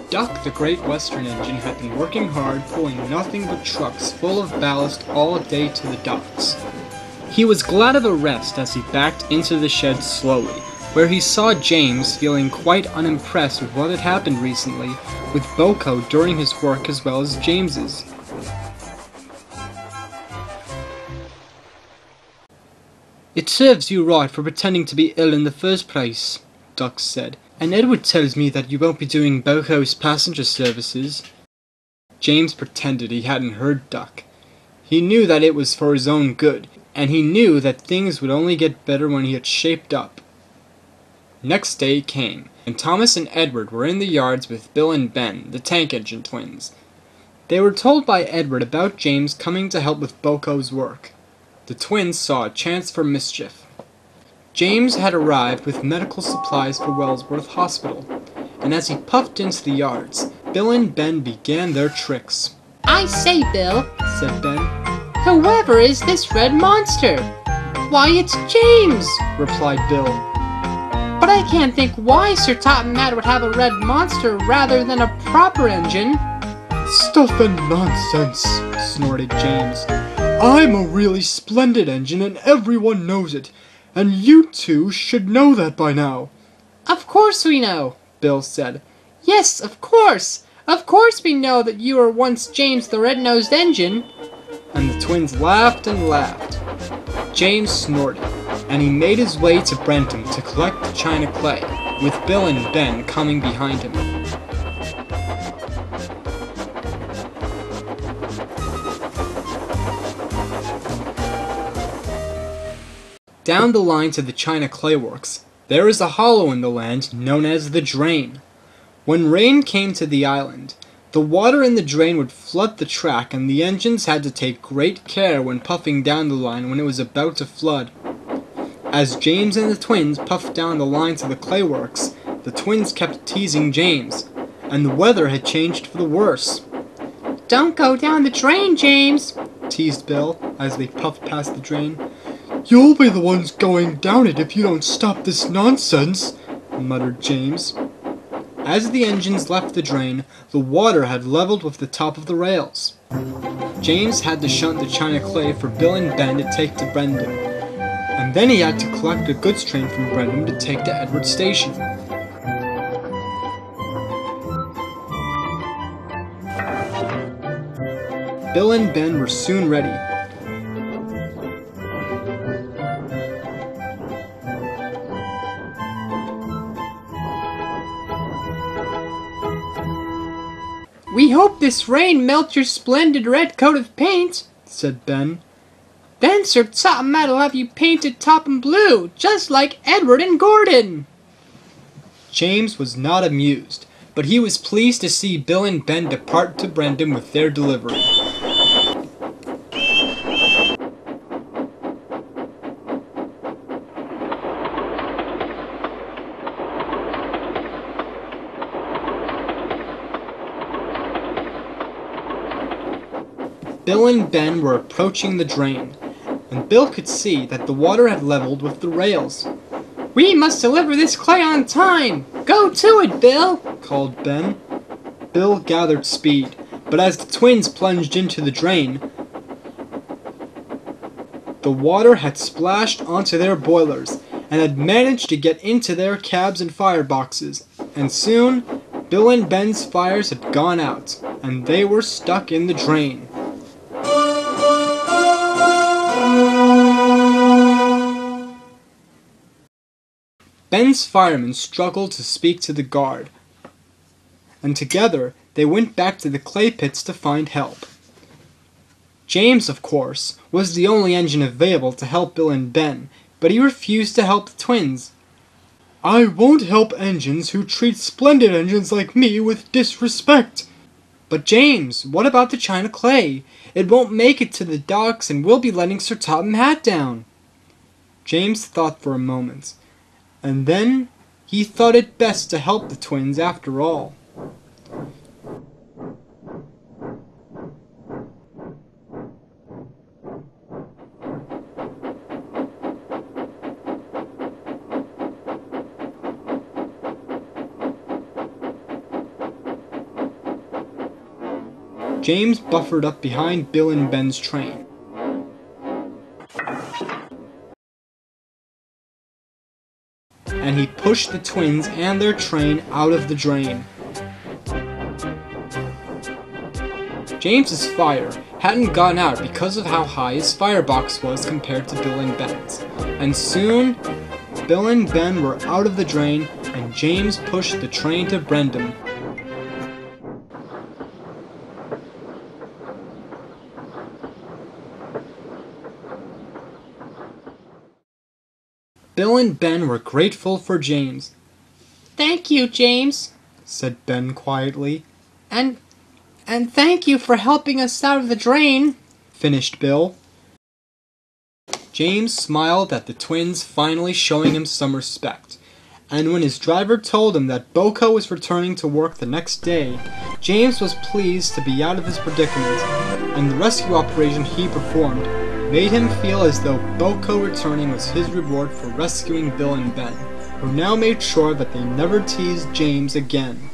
Duck, the Great Western engine, had been working hard, pulling nothing but trucks full of ballast all day to the docks. He was glad of a rest as he backed into the shed slowly, where he saw James feeling quite unimpressed with what had happened recently with BoCo during his work as well as James's. "It serves you right for pretending to be ill in the first place," Duck said. "And Edward tells me that you won't be doing BoCo's passenger services." James pretended he hadn't heard Duck. He knew that it was for his own good, and he knew that things would only get better when he had shaped up. Next day came, and Thomas and Edward were in the yards with Bill and Ben, the tank engine twins. They were told by Edward about James coming to help with BoCo's work. The twins saw a chance for mischief. James had arrived with medical supplies for Wellsworth Hospital, and as he puffed into the yards, Bill and Ben began their tricks. "I say, Bill," said Ben. "whoever is this red monster?" "Why, it's James," replied Bill. "But I can't think why Sir Topham Hatt would have a red monster rather than a proper engine." "Stuff and nonsense," snorted James. "I'm a really splendid engine and everyone knows it, and you two should know that by now." "Of course we know," Bill said. "Yes, of course. Of course we know that you were once James the Red-Nosed Engine." And the twins laughed and laughed. James snorted, and he made his way to Brentham to collect the china clay, with Bill and Ben coming behind him. Down the line to the china clay works, there is a hollow in the land known as the drain. When rain came to the island, the water in the drain would flood the track, and the engines had to take great care when puffing down the line when it was about to flood. As James and the twins puffed down the line to the clay works, the twins kept teasing James, and the weather had changed for the worse. "Don't go down the drain, James," teased Bill as they puffed past the drain. "You'll be the ones going down it if you don't stop this nonsense," muttered James. As the engines left the drain, the water had leveled with the top of the rails. James had to shunt the china clay for Bill and Ben to take to Brentham, and then he had to collect a goods train from Brentham to take to Edward Station. Bill and Ben were soon ready. "We hope this rain melts your splendid red coat of paint," said Ben. "Then Sir Topham Hatt will have you painted Topham blue, just like Edward and Gordon." James was not amused, but he was pleased to see Bill and Ben depart to Brentham with their delivery. Bill and Ben were approaching the drain, and Bill could see that the water had leveled with the rails. "We must deliver this clay on time! Go to it, Bill!" called Ben. Bill gathered speed, but as the twins plunged into the drain, the water had splashed onto their boilers and had managed to get into their cabs and fireboxes, and soon Bill and Ben's fires had gone out, and they were stuck in the drain. Ben's firemen struggled to speak to the guard, and together they went back to the clay pits to find help. James, of course, was the only engine available to help Bill and Ben, but he refused to help the twins. "I won't help engines who treat splendid engines like me with disrespect." "But James, what about the china clay? It won't make it to the docks and we'll be letting Sir Topham Hatt down." James thought for a moment, and then he thought it best to help the twins after all. James buffered up behind Bill and Ben's train. And he pushed the twins and their train out of the drain. James's fire hadn't gone out because of how high his firebox was compared to Bill and Ben's. And soon, Bill and Ben were out of the drain, and James pushed the train to Brendan. Bill and Ben were grateful for James. "Thank you, James," said Ben quietly. And thank you for helping us out of the drain," finished Bill. James smiled at the twins finally showing him some respect, and when his driver told him that BoCo was returning to work the next day, James was pleased to be out of his predicament, and the rescue operation he performed made him feel as though BoCo returning was his reward for rescuing Bill and Ben, who now made sure that they never teased James again.